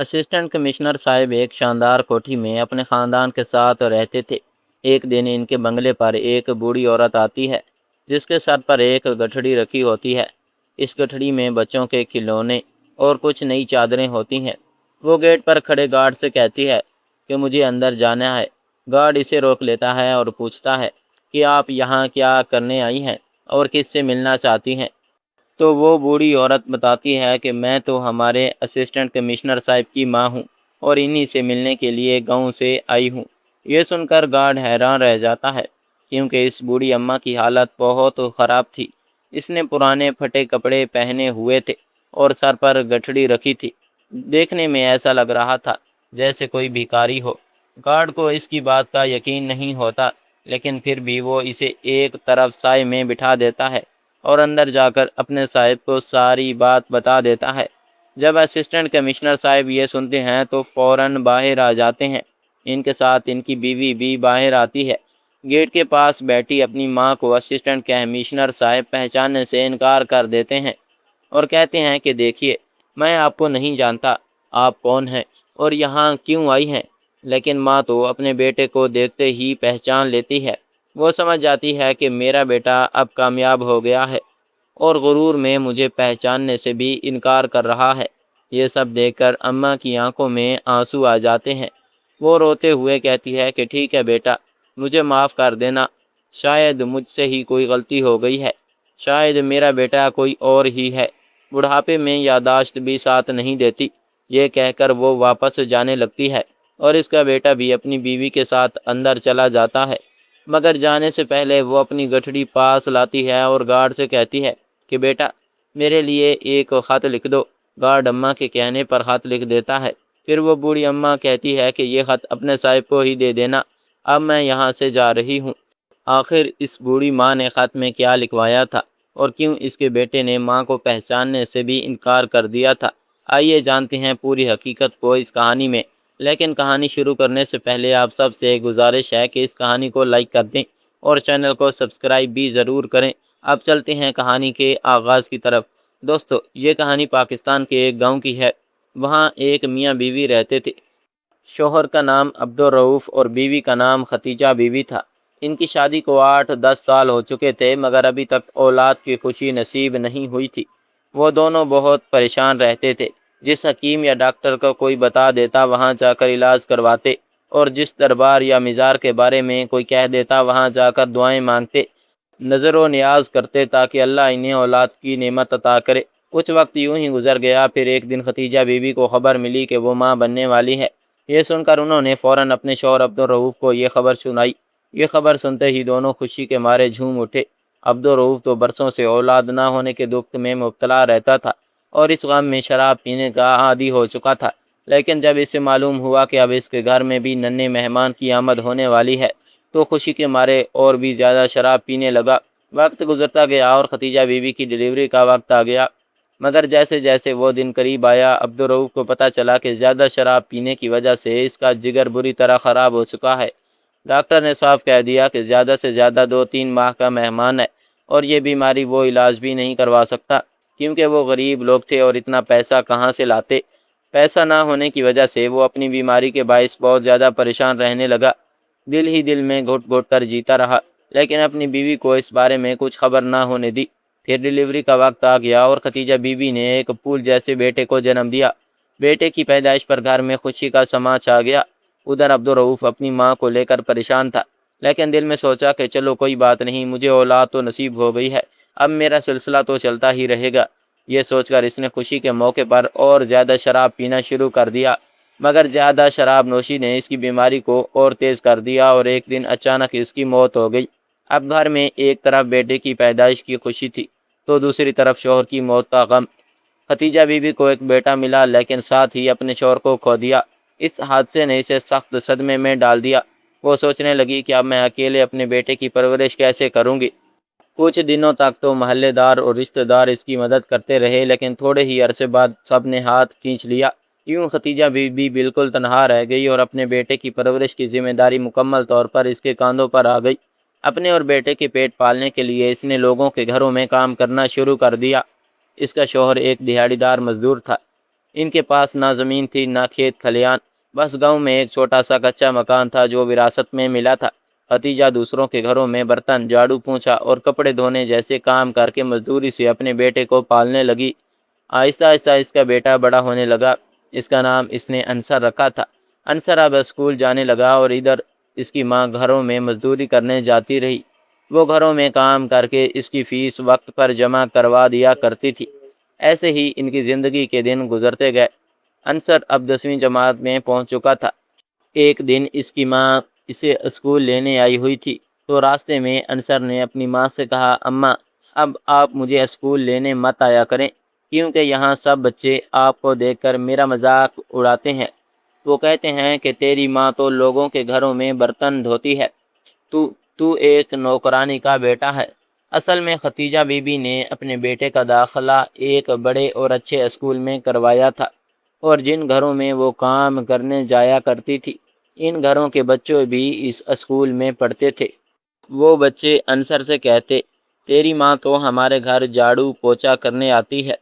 Assistant commissioner صاحب ایک شاندار کوٹھی میں اپنے خاندان کے ساتھ رہتے تھے۔ ایک دن ان کے بنگلے پر ایک بوڑھی عورت آتی ہے جس کے سر پر ایک گٹھڑی رکھی ہوتی ہے۔ اس گٹھڑی میں بچوں کے کھلونے اور کچھ نئی چادریں ہوتی ہیں۔ وہ گیٹ پر کھڑے گارڈ سے کہتی ہے کہ مجھے اندر جانا ہے۔ گارڈ اسے روک لیتا ہے اور پوچھتا ہے کہ آپ یہاں کیا کرنے آئی ہیں اور کس سے ملنا چاہتی ہیں؟ تو وہ بوڑھی عورت بتاتی ہے کہ میں تو ہمارے اسسٹنٹ کمشنر صاحب کی ماں ہوں اور انہی سے ملنے کے لیے گاؤں سے آئی ہوں۔ یہ سن کر گارڈ حیران رہ جاتا ہے کیونکہ اس بوڑھی اماں کی حالت بہت خراب تھی۔ اس نے پرانے پھٹے کپڑے پہنے ہوئے تھے اور سر پر گٹھڑی رکھی تھی۔ دیکھنے میں ایسا لگ رہا تھا جیسے کوئی بھکاری ہو۔ گارڈ کو اس کی بات کا یقین نہیں ہوتا، لیکن پھر بھی وہ اسے ایک طرف سائے میں بٹھا دیتا ہے اور اندر جا کر اپنے صاحب کو ساری بات بتا دیتا ہے۔ جب اسسٹنٹ کمشنر صاحب یہ سنتے ہیں تو فوراً باہر آ جاتے ہیں۔ ان کے ساتھ ان کی بیوی بھی باہر آتی ہے۔ گیٹ کے پاس بیٹھی اپنی ماں کو اسسٹنٹ کمشنر صاحب پہچاننے سے انکار کر دیتے ہیں اور کہتے ہیں کہ دیکھیے، میں آپ کو نہیں جانتا، آپ کون ہیں اور یہاں کیوں آئی ہیں؟ لیکن ماں تو اپنے بیٹے کو دیکھتے ہی پہچان لیتی ہے۔ وہ سمجھ جاتی ہے کہ میرا بیٹا اب کامیاب ہو گیا ہے اور غرور میں مجھے پہچاننے سے بھی انکار کر رہا ہے۔ یہ سب دیکھ کر اماں کی آنکھوں میں آنسو آ جاتے ہیں۔ وہ روتے ہوئے کہتی ہے کہ ٹھیک ہے بیٹا، مجھے معاف کر دینا، شاید مجھ سے ہی کوئی غلطی ہو گئی ہے، شاید میرا بیٹا کوئی اور ہی ہے، بڑھاپے میں یادداشت بھی ساتھ نہیں دیتی۔ یہ کہہ کر وہ واپس جانے لگتی ہے اور اس کا بیٹا بھی اپنی بیوی کے ساتھ اندر چلا جاتا ہے، مگر جانے سے پہلے وہ اپنی گٹھڑی پاس لاتی ہے اور گارڈ سے کہتی ہے کہ بیٹا، میرے لیے ایک خط لکھ دو۔ گارڈ اماں کے کہنے پر خط لکھ دیتا ہے۔ پھر وہ بوڑھی اماں کہتی ہے کہ یہ خط اپنے صاحب کو ہی دے دینا، اب میں یہاں سے جا رہی ہوں۔ آخر اس بوڑھی ماں نے خط میں کیا لکھوایا تھا اور کیوں اس کے بیٹے نے ماں کو پہچاننے سے بھی انکار کر دیا تھا؟ آئیے جانتے ہیں پوری حقیقت کو اس کہانی میں۔ لیکن کہانی شروع کرنے سے پہلے آپ سب سے ایک گزارش ہے کہ اس کہانی کو لائک کر دیں اور چینل کو سبسکرائب بھی ضرور کریں۔ اب چلتے ہیں کہانی کے آغاز کی طرف۔ دوستو، یہ کہانی پاکستان کے ایک گاؤں کی ہے۔ وہاں ایک میاں بیوی رہتے تھے۔ شوہر کا نام عبدالرؤف اور بیوی کا نام ختیجہ بیوی تھا۔ ان کی شادی کو 8-10 سال ہو چکے تھے، مگر ابھی تک اولاد کی خوشی نصیب نہیں ہوئی تھی۔ وہ دونوں بہت پریشان رہتے تھے۔ جس حکیم یا ڈاکٹر کو کوئی بتا دیتا وہاں جا کر علاج کرواتے، اور جس دربار یا مزار کے بارے میں کوئی کہہ دیتا وہاں جا کر دعائیں مانگتے، نظر و نیاز کرتے تاکہ اللہ انہیں اولاد کی نعمت عطا کرے۔ کچھ وقت یوں ہی گزر گیا۔ پھر ایک دن ختیجہ بیوی کو خبر ملی کہ وہ ماں بننے والی ہے۔ یہ سن کر انہوں نے فوراً اپنے شوہر عبدالرؤف کو یہ خبر سنائی۔ یہ خبر سنتے ہی دونوں خوشی کے مارے جھوم اٹھے۔ عبدالرؤف تو برسوں سے اولاد نہ ہونے کے دکھ میں مبتلا رہتا تھا اور اس غم میں شراب پینے کا عادی ہو چکا تھا، لیکن جب اسے معلوم ہوا کہ اب اس کے گھر میں بھی ننھے مہمان کی آمد ہونے والی ہے تو خوشی کے مارے اور بھی زیادہ شراب پینے لگا۔ وقت گزرتا گیا اور ختیجہ بیوی کی ڈلیوری کا وقت آ گیا، مگر جیسے جیسے وہ دن قریب آیا عبدالرؤف کو پتہ چلا کہ زیادہ شراب پینے کی وجہ سے اس کا جگر بری طرح خراب ہو چکا ہے۔ ڈاکٹر نے صاف کہہ دیا کہ زیادہ سے زیادہ 2-3 ماہ کا مہمان ہے اور یہ بیماری وہ علاج بھی نہیں کروا سکتا، کیونکہ وہ غریب لوگ تھے اور اتنا پیسہ کہاں سے لاتے۔ پیسہ نہ ہونے کی وجہ سے وہ اپنی بیماری کے باعث بہت زیادہ پریشان رہنے لگا۔ دل ہی دل میں گھٹ گھٹ کر جیتا رہا، لیکن اپنی بیوی کو اس بارے میں کچھ خبر نہ ہونے دی۔ پھر ڈلیوری کا وقت آ گیا اور ختیجہ بیوی نے ایک پھول جیسے بیٹے کو جنم دیا۔ بیٹے کی پیدائش پر گھر میں خوشی کا سماں چھا گیا۔ ادھر عبدالرؤف اپنی ماں کو لے کر پریشان تھا، لیکن دل میں سوچا کہ چلو کوئی بات نہیں، مجھے اولاد تو نصیب ہو گئی ہے، اب میرا سلسلہ تو چلتا ہی رہے گا۔ یہ سوچ کر اس نے خوشی کے موقع پر اور زیادہ شراب پینا شروع کر دیا، مگر زیادہ شراب نوشی نے اس کی بیماری کو اور تیز کر دیا اور ایک دن اچانک اس کی موت ہو گئی۔ اب گھر میں ایک طرف بیٹے کی پیدائش کی خوشی تھی تو دوسری طرف شوہر کی موت کا غم۔ ختیجہ بیوی کو ایک بیٹا ملا، لیکن ساتھ ہی اپنے شوہر کو کھو دیا۔ اس حادثے نے اسے سخت صدمے میں ڈال دیا۔ وہ سوچنے لگی کہ اب میں اکیلے اپنے بیٹے کی پرورش کیسے کروں گی۔ کچھ دنوں تک تو محلے دار اور رشتہ دار اس کی مدد کرتے رہے، لیکن تھوڑے ہی عرصے بعد سب نے ہاتھ کھینچ لیا۔ یوں ختیجہ بیوی بالکل تنہا رہ گئی اور اپنے بیٹے کی پرورش کی ذمہ داری مکمل طور پر اس کے کاندھوں پر آ گئی۔ اپنے اور بیٹے کے پیٹ پالنے کے لیے اس نے لوگوں کے گھروں میں کام کرنا شروع کر دیا۔ اس کا شوہر ایک دہاڑی دار مزدور تھا۔ ان کے پاس نہ زمین تھی نہ کھیت کھلیان، بس گاؤں میں ایک چھوٹا سا کچا مکان تھا جو وراثت میں ملا تھا۔ ختیجہ دوسروں کے گھروں میں برتن، جھاڑو پونچھا اور کپڑے دھونے جیسے کام کر کے مزدوری سے اپنے بیٹے کو پالنے لگی۔ آہستہ آہستہ اس کا بیٹا بڑا ہونے لگا۔ اس کا نام اس نے انصر رکھا تھا۔ انصر اب اسکول جانے لگا اور ادھر اس کی ماں گھروں میں مزدوری کرنے جاتی رہی۔ وہ گھروں میں کام کر کے اس کی فیس وقت پر جمع کروا دیا کرتی تھی۔ ایسے ہی ان کی زندگی کے دن گزرتے گئے۔ انصر اب 10ویں جماعت میں پہنچ چکا تھا۔ ایک دن اس کی ماں اسے اسکول لینے آئی ہوئی تھی، تو راستے میں انصر نے اپنی ماں سے کہا، اماں اب آپ مجھے اسکول لینے مت آیا کریں، کیونکہ یہاں سب بچے آپ کو دیکھ کر میرا مذاق اڑاتے ہیں۔ وہ کہتے ہیں کہ تیری ماں تو لوگوں کے گھروں میں برتن دھوتی ہے، تو ایک نوکرانی کا بیٹا ہے۔ اصل میں ختیجہ بی بی نے اپنے بیٹے کا داخلہ ایک بڑے اور اچھے اسکول میں کروایا تھا، اور جن گھروں میں وہ کام کرنے جایا کرتی تھی، ان گھروں کے بچے بھی اس اسکول میں پڑھتے تھے۔ وہ بچے انصر سے کہتے، تیری ماں تو ہمارے گھر جھاڑو پوچھا کرنے آتی ہے،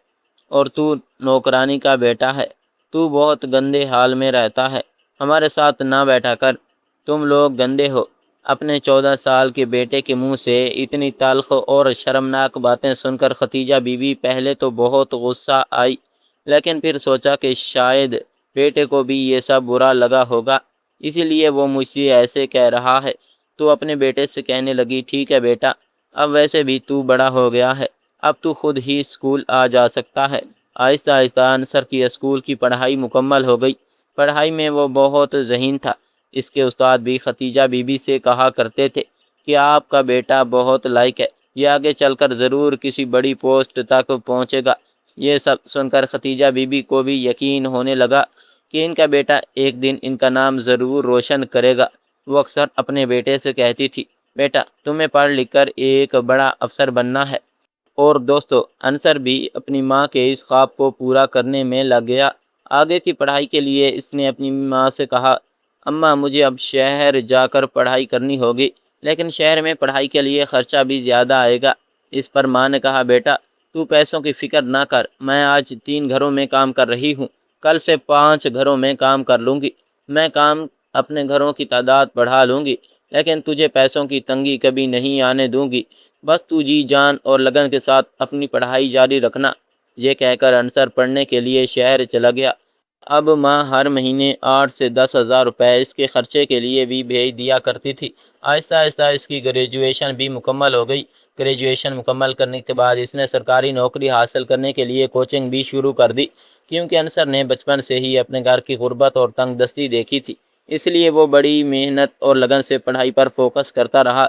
اور تو نوکرانی کا بیٹا ہے۔ تو بہت گندے حال میں رہتا ہے، ہمارے ساتھ نہ بیٹھا کر، تم لوگ گندے ہو۔ اپنے 14 سال کے بیٹے کے منہ سے اتنی تلخ اور شرمناک باتیں سن کر ختیجہ بی بی پہلے تو بہت غصہ آئی، لیکن پھر سوچا کہ شاید بیٹے کو بھی یہ سب برا لگا ہوگا، اسی لیے وہ مجھ سے ایسے کہہ رہا ہے۔ تو اپنے بیٹے سے کہنے لگی، ٹھیک ہے بیٹا، اب ویسے بھی تو بڑا ہو گیا ہے، اب تو خود ہی اسکول آ جا سکتا ہے۔ آہستہ آہستہ انصر کی اسکول کی پڑھائی مکمل ہو گئی۔ پڑھائی میں وہ بہت ذہین تھا۔ اس کے استاد بھی ختیجہ بی بی سے کہا کرتے تھے کہ آپ کا بیٹا بہت لائق ہے، یہ آگے چل کر ضرور کسی بڑی پوسٹ تک پہنچے گا۔ یہ سب سن کر ختیجہ بی بی کو بھی یقین ہونے لگا کہ ان کا بیٹا ایک دن ان کا نام ضرور روشن کرے گا۔ وہ اکثر اپنے بیٹے سے کہتی تھی، بیٹا تمہیں پڑھ لکھ کر ایک بڑا افسر بننا ہے۔ اور دوستو، انصر بھی اپنی ماں کے اس خواب کو پورا کرنے میں لگ گیا۔ آگے کی پڑھائی کے لیے اس نے اپنی ماں سے کہا، اماں مجھے اب شہر جا کر پڑھائی کرنی ہوگی، لیکن شہر میں پڑھائی کے لیے خرچہ بھی زیادہ آئے گا۔ اس پر ماں نے کہا، بیٹا تو پیسوں کی فکر نہ کر، میں آج 3 گھروں میں کام کر رہی ہوں، کل سے 5 گھروں میں کام کر لوں گی، میں کام اپنے گھروں کی تعداد بڑھا لوں گی، لیکن تجھے پیسوں کی تنگی کبھی نہیں آنے دوں گی، بس تو جی جان اور لگن کے ساتھ اپنی پڑھائی جاری رکھنا۔ یہ کہہ کر انصر پڑھنے کے لیے شہر چلا گیا۔ اب ماں ہر مہینے 8 سے 10 ہزار روپے اس کے خرچے کے لیے بھی بھیج دیا کرتی تھی۔ آہستہ آہستہ اس کی گریجویشن بھی مکمل ہو گئی۔ گریجویشن مکمل کرنے کے بعد اس نے سرکاری نوکری حاصل کرنے کے لیے کوچنگ بھی شروع کر دی، کیونکہ انصر نے بچپن سے ہی اپنے گھر کی غربت اور تنگ دستی دیکھی تھی، اس لیے وہ بڑی محنت اور لگن سے پڑھائی پر فوکس کرتا رہا۔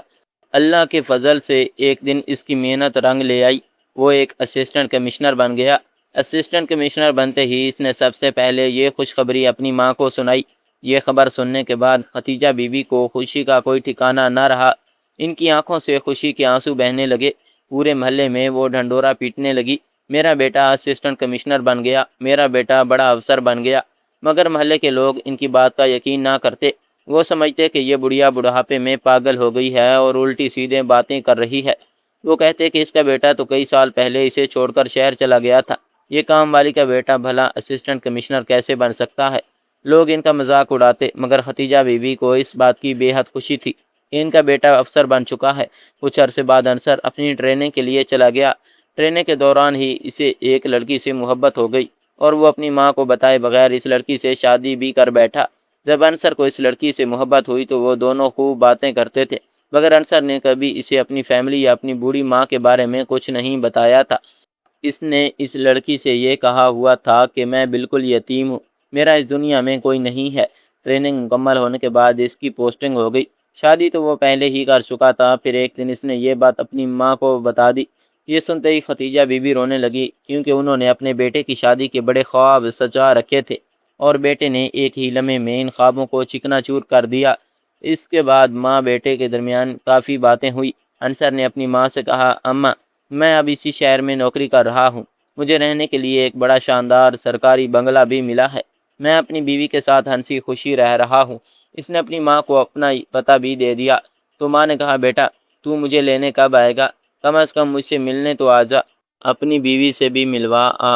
اللہ کے فضل سے ایک دن اس کی محنت رنگ لے آئی، وہ ایک اسسٹنٹ کمشنر بن گیا۔ اسسٹنٹ کمشنر بنتے ہی اس نے سب سے پہلے یہ خوشخبری اپنی ماں کو سنائی۔ یہ خبر سننے کے بعد ختیجہ بی بی کو خوشی کا کوئی ٹھکانہ نہ رہا۔ ان کی آنکھوں سے خوشی کے آنسو بہنے لگے۔ پورے محلے میں وہ ڈھنڈورا پیٹنے لگی، میرا بیٹا اسسٹنٹ کمشنر بن گیا، میرا بیٹا بڑا افسر بن گیا۔ مگر محلے کے لوگ ان کی بات کا یقین نہ کرتے۔ وہ سمجھتے کہ یہ بڑھیا بڑھاپے میں پاگل ہو گئی ہے اور الٹی سیدھے باتیں کر رہی ہے۔ وہ کہتے کہ اس کا بیٹا تو کئی سال پہلے اسے چھوڑ کر شہر چلا گیا تھا، یہ کام والی کا بیٹا بھلا اسسٹنٹ کمشنر کیسے بن سکتا ہے۔ لوگ ان کا مذاق اڑاتے، مگر ختیجہ بی بی کو اس بات کی بے حد خوشی تھی کہ ان کا بیٹا افسر بن چکا ہے۔ کچھ عرصے بعد انصر اپنی ٹریننگ کے لیے چلا گیا۔ ٹریننگ کے دوران ہی اسے ایک لڑکی سے محبت ہو گئی، اور وہ اپنی ماں کو بتائے بغیر اس لڑکی سے شادی بھی کر بیٹھا۔ جب انصر کو اس لڑکی سے محبت ہوئی تو وہ دونوں خوب باتیں کرتے تھے، مگر انصر نے کبھی اسے اپنی فیملی یا اپنی بوڑھی ماں کے بارے میں کچھ نہیں بتایا تھا۔ اس نے اس لڑکی سے یہ کہا ہوا تھا کہ میں بالکل یتیم ہوں، میرا اس دنیا میں کوئی نہیں ہے۔ ٹریننگ مکمل ہونے کے بعد اس کی پوسٹنگ ہو گئی۔ شادی تو وہ پہلے ہی کر چکا تھا۔ پھر ایک دن اس نے یہ بات اپنی ماں کو بتا دی۔ یہ سنتے ہی ختیجہ بی بی رونے لگی، کیونکہ انہوں نے اپنے بیٹے کی شادی کے بڑے خواب سجا رکھے تھے، اور بیٹے نے ایک ہی لمحے میں ان خوابوں کو چکنا چور کر دیا۔ اس کے بعد ماں بیٹے کے درمیان کافی باتیں ہوئی۔ انصر نے اپنی ماں سے کہا، اماں میں اب اسی شہر میں نوکری کر رہا ہوں، مجھے رہنے کے لیے ایک بڑا شاندار سرکاری بنگلہ بھی ملا ہے، میں اپنی بیوی کے ساتھ ہنسی خوشی رہ رہا ہوں۔ اس نے اپنی ماں کو اپنا پتہ بھی دے دیا۔ تو ماں نے کہا، بیٹا تو مجھے لینے کب آئے گا؟ کم از کم مجھ سے ملنے تو آ جا، اپنی بیوی سے بھی ملوا آ۔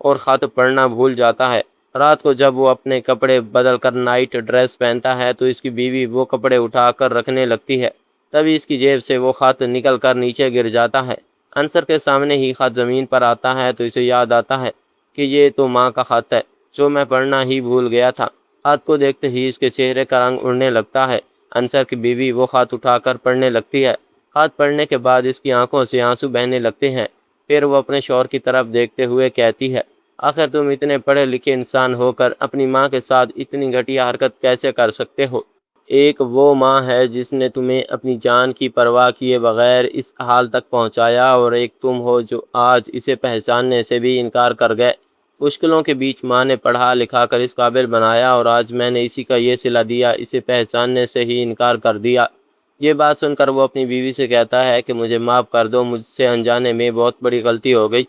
اور خط پڑھنا بھول جاتا ہے۔ رات کو جب وہ اپنے کپڑے بدل کر نائٹ ڈریس پہنتا ہے تو اس کی بیوی وہ کپڑے اٹھا کر رکھنے لگتی ہے۔ تبھی اس کی جیب سے وہ خط نکل کر نیچے گر جاتا ہے۔ انصر کے سامنے ہی خط زمین پر آتا ہے تو اسے یاد آتا ہے کہ یہ تو ماں کا خط ہے جو میں پڑھنا ہی بھول گیا تھا۔ خط کو دیکھتے ہی اس کے چہرے کا رنگ اڑنے لگتا ہے۔ انصر کی بیوی وہ خط اٹھا کر پڑھنے لگتی ہے۔ خط پڑھنے کے بعد اس کی آنکھوں سے آنسو بہنے لگتے ہیں۔ پھر وہ اپنے شوہر کی طرف دیکھتے ہوئے کہتی ہے، آخر تم اتنے پڑھے لکھے انسان ہو کر اپنی ماں کے ساتھ اتنی گھٹیا حرکت کیسے کر سکتے ہو؟ ایک وہ ماں ہے جس نے تمہیں اپنی جان کی پرواہ کیے بغیر اس حال تک پہنچایا، اور ایک تم ہو جو آج اسے پہچاننے سے بھی انکار کر گئے۔ مشکلوں کے بیچ ماں نے پڑھا لکھا کر اس قابل بنایا، اور آج میں نے اسی کا یہ صلہ دیا، اسے پہچاننے سے ہی انکار کر دیا۔ یہ بات سن کر وہ اپنی بیوی سے کہتا ہے کہ مجھے معاف کر دو، مجھ سے انجانے میں بہت بڑی غلطی ہو گئی۔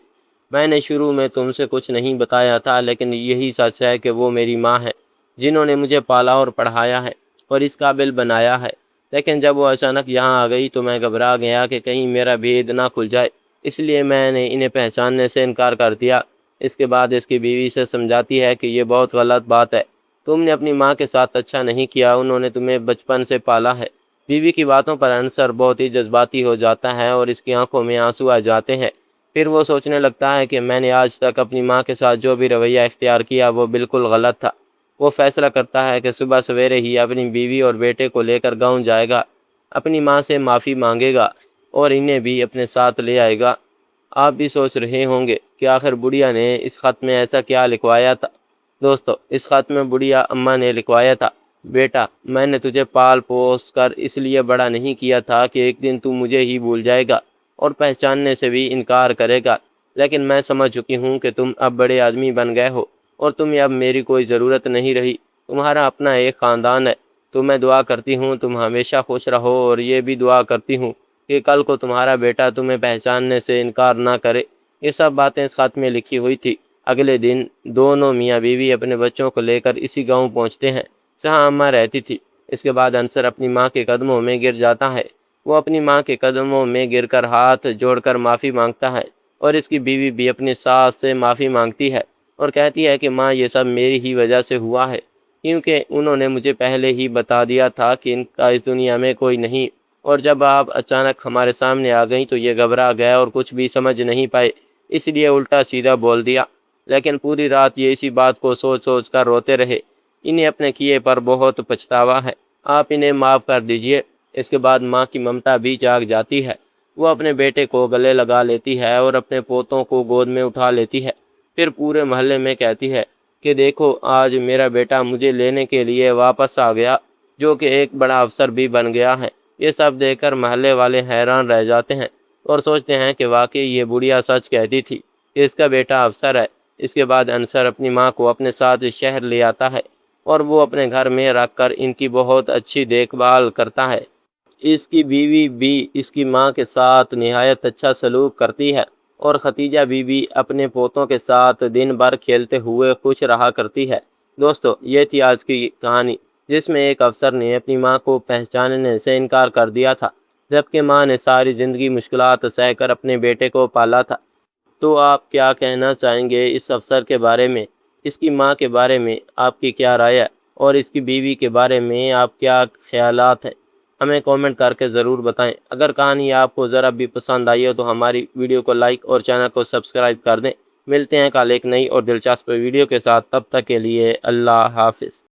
میں نے شروع میں تم سے کچھ نہیں بتایا تھا، لیکن یہی سچ ہے کہ وہ میری ماں ہے جنہوں نے مجھے پالا اور پڑھایا ہے اور اس قابل بنایا ہے۔ لیکن جب وہ اچانک یہاں آ گئی تو میں گھبرا گیا کہ کہیں میرا بھید نہ کھل جائے، اس لیے میں نے انہیں پہچاننے سے انکار کر دیا۔ اس کے بعد اس کی بیوی سے سمجھاتی ہے کہ یہ بہت غلط بات ہے، تم نے اپنی ماں کے ساتھ اچھا نہیں کیا، انہوں نے تمہیں بچپن سے پالا ہے۔ بیوی کی باتوں پر انصر بہت ہی جذباتی ہو جاتا ہے اور اس کی آنکھوں میں آنسو آ جاتے ہیں۔ پھر وہ سوچنے لگتا ہے کہ میں نے آج تک اپنی ماں کے ساتھ جو بھی رویہ اختیار کیا وہ بالکل غلط تھا۔ وہ فیصلہ کرتا ہے کہ صبح سویرے ہی اپنی بیوی اور بیٹے کو لے کر گاؤں جائے گا، اپنی ماں سے معافی مانگے گا اور انہیں بھی اپنے ساتھ لے آئے گا۔ آپ بھی سوچ رہے ہوں گے کہ آخر بڑھیا نے اس خط میں ایسا کیا لکھوایا تھا۔ دوستو، اس خط میں بڑھیا اماں نے لکھوایا تھا، بیٹا میں نے تجھے پال پوس کر اس لیے بڑا نہیں کیا تھا کہ ایک دن تو مجھے ہی بھول جائے گا اور پہچاننے سے بھی انکار کرے گا، لیکن میں سمجھ چکی ہوں کہ تم اب بڑے آدمی بن گئے ہو اور تمہیں اب میری کوئی ضرورت نہیں رہی، تمہارا اپنا ایک خاندان ہے۔ تو میں دعا کرتی ہوں تم ہمیشہ خوش رہو، اور یہ بھی دعا کرتی ہوں کہ کل کو تمہارا بیٹا تمہیں پہچاننے سے انکار نہ کرے۔ یہ سب باتیں اس خط میں لکھی ہوئی تھی۔ اگلے دن دونوں میاں بیوی اپنے بچوں کو لے کر اسی گاؤں پہنچتے ہیں جہاں اماں رہتی تھی۔ اس کے بعد انصر اپنی ماں کے قدموں میں گر جاتا ہے۔ وہ اپنی ماں کے قدموں میں گر کر ہاتھ جوڑ کر معافی مانگتا ہے، اور اس کی بیوی بھی اپنی ساس سے معافی مانگتی ہے اور کہتی ہے کہ ماں یہ سب میری ہی وجہ سے ہوا ہے، کیونکہ انہوں نے مجھے پہلے ہی بتا دیا تھا کہ ان کا اس دنیا میں کوئی نہیں، اور جب آپ اچانک ہمارے سامنے آ گئیں تو یہ گھبرا گئے اور کچھ بھی سمجھ نہیں پائے، اس لیے الٹا سیدھا بول دیا۔ لیکن پوری رات یہ اسی بات کو سوچ سوچ کر روتے رہے۔ انہیں اپنے کیے پر بہت پچھتاوا ہے، آپ انہیں معاف کر دیجئے۔ اس کے بعد ماں کی ممتا بھی جاگ جاتی ہے۔ وہ اپنے بیٹے کو گلے لگا لیتی ہے اور اپنے پوتوں کو گود میں اٹھا لیتی ہے۔ پھر پورے محلے میں کہتی ہے کہ دیکھو آج میرا بیٹا مجھے لینے کے لیے واپس آ گیا، جو کہ ایک بڑا افسر بھی بن گیا ہے۔ یہ سب دیکھ کر محلے والے حیران رہ جاتے ہیں اور سوچتے ہیں کہ واقعی یہ بڑھیا سچ کہتی تھی کہ اس کا بیٹا افسر ہے۔ اس کے بعد انصر اپنی ماں کو اپنے ساتھ شہر لے آتا ہے اور وہ اپنے گھر میں رکھ کر ان کی بہت اچھی دیکھ بھال کرتا ہے۔ اس کی بیوی بھی اس کی ماں کے ساتھ نہایت اچھا سلوک کرتی ہے، اور ختیجہ بی بی اپنے پوتوں کے ساتھ دن بھر کھیلتے ہوئے خوش رہا کرتی ہے۔ دوستو، یہ تھی آج کی کہانی، جس میں ایک افسر نے اپنی ماں کو پہچاننے سے انکار کر دیا تھا، جبکہ ماں نے ساری زندگی مشکلات سہ کر اپنے بیٹے کو پالا تھا۔ تو آپ کیا کہنا چاہیں گے اس افسر کے بارے میں، اس کی ماں کے بارے میں آپ کی کیا رائے ہے، اور اس کی بیوی کے بارے میں آپ کیا خیالات ہیں؟ ہمیں کومنٹ کر کے ضرور بتائیں۔ اگر کہانی آپ کو ذرا بھی پسند آئی ہو تو ہماری ویڈیو کو لائک اور چینل کو سبسکرائب کر دیں۔ ملتے ہیں کل ایک نئی اور دلچسپ ویڈیو کے ساتھ، تب تک کے لیے اللہ حافظ۔